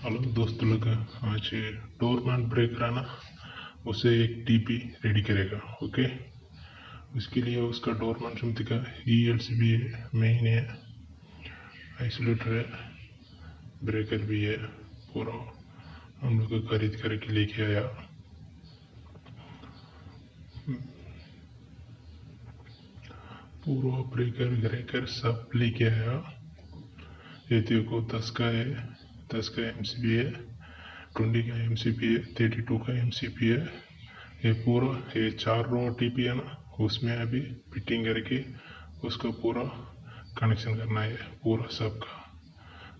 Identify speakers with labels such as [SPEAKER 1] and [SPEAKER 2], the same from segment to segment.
[SPEAKER 1] Hello दोस्त लोग, आज डोरमैन ब्रेकर है ना, उसे एक टीपी रेडी करेगा। ओके, उसके लिए उसका डोरमैन समिति का ELCB मेन है, आइसोलेटर है, ब्रेकर भी है। पूरा हम लोग खरीद करके लेके आया। पूरा ब्रेकर सब लेके आया। ये देखो 10 का है, 10 का MCB है, 20 का MCB है, 32 का MCB है। ये पूरा ये 4 रो TP है ना, उसमें अभी फिटिंग करके उसका पूरा कनेक्शन करना है पूरा सबका।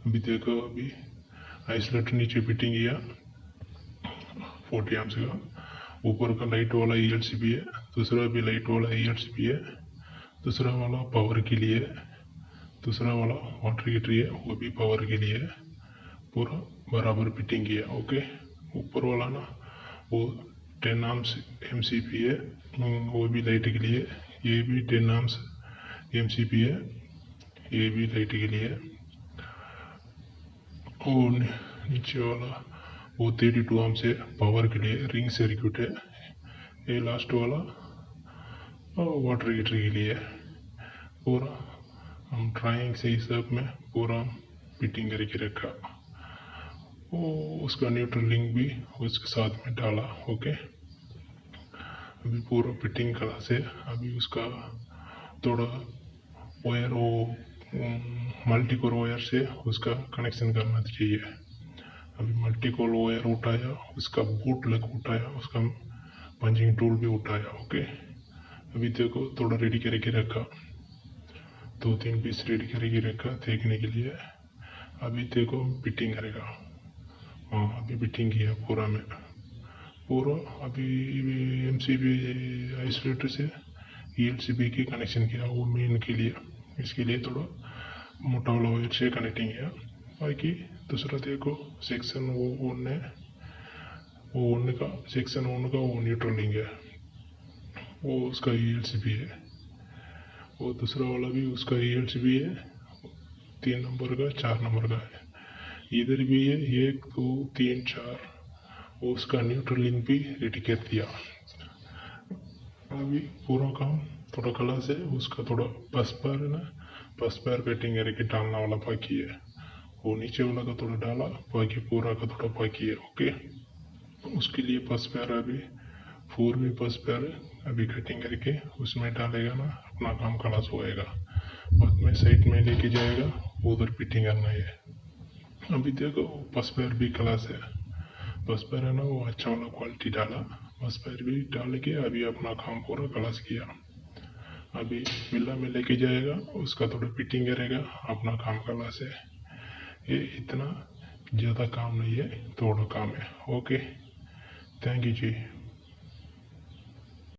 [SPEAKER 1] अभी देखो, अभी आइसोलेटर नीचे फिटिंग किया 40 एम्स का, ऊपर का लाइट वाला ELCB है, दूसरा भी लाइट वाला ELCB है, दूसरा वाला पावर के लिए, दूसरा वाला वाटर हीटर है, वो भी पावर के लिए। पूरा बराबर फिटिंग किया। ओके, ऊपर वाला ना वो 10 आर्म्स MCB है, वो भी लाइट के लिए। ये भी 10 आर्म्स MCB है, ये भी लाइट के लिए। और नीचे वाला वो 32 आर्म्स है, पावर के लिए, रिंग सर्किट है। ये लास्ट वाला वाटर हीटर के लिए। पूरा हम ड्राइंग से हिसाब में पूरा फिटिंग करके रखा। वो उसका न्यूट्रल लिंक भी उसके साथ में डाला। ओके, अभी पूरा फिटिंग कला से अभी उसका थोड़ा वायर वो मल्टी कोर वायर से उसका कनेक्शन करना चाहिए। अभी मल्टी कोर वायर उठाया, उसका बूट लग उठाया, उसका पंचिंग टूल भी उठाया। ओके, अभी देखो थोड़ा रेडी करके रखा, 2-3 पीस रेडी करके रखा देखने के लिए। अभी देखो फिटिंग करेगा। हाँ, अभी फिटिंग किया पूरा में पूरा। अभी MCB आइसोलेटर से ELCB की कनेक्शन किया, वो मेन के लिए। इसके लिए थोड़ा मोटा वाला वायर से कनेक्टिंग किया। बाकी दूसरा देखो सेक्शन वो वन का सेक्शन 1 का वो न्यूट्रल लिंक है, वो उसका ELCB है। वो दूसरा वाला भी उसका ELCB है, 3 नंबर का 4 नंबर का है। इधर भी है 1 2 3 4, वो उसका न्यूट्रल लिंक भी रेडी कर दिया। अभी पूरा काम थोड़ा कला से उसका थोड़ा बस पर है ना, बस पर कटिंग करके डालना वाला बाकी है। वो नीचे वाला का थोड़ा डाला, बाकी पूरा का थोड़ा बाकी है। ओके, उसके लिए बस पैर अभी 4 भी बस पैर अभी कटिंग करके उसमें डालेगा ना, अपना काम खलास होएगा। बाद में साइड में लेके जाएगा, उधर फिटिंग करना है। अभी देखो बस पैर भी क्लास है, बस पैर है ना, वो अच्छा वाला क्वालिटी डाला, बस पैर भी डाल के अभी अपना काम पूरा क्लास किया। अभी मिला में लेके जाएगा, उसका थोड़ा फिटिंग करेगा, अपना काम क्लास है। ये इतना ज़्यादा काम नहीं है, थोड़ा काम है। Okay, thank you ji.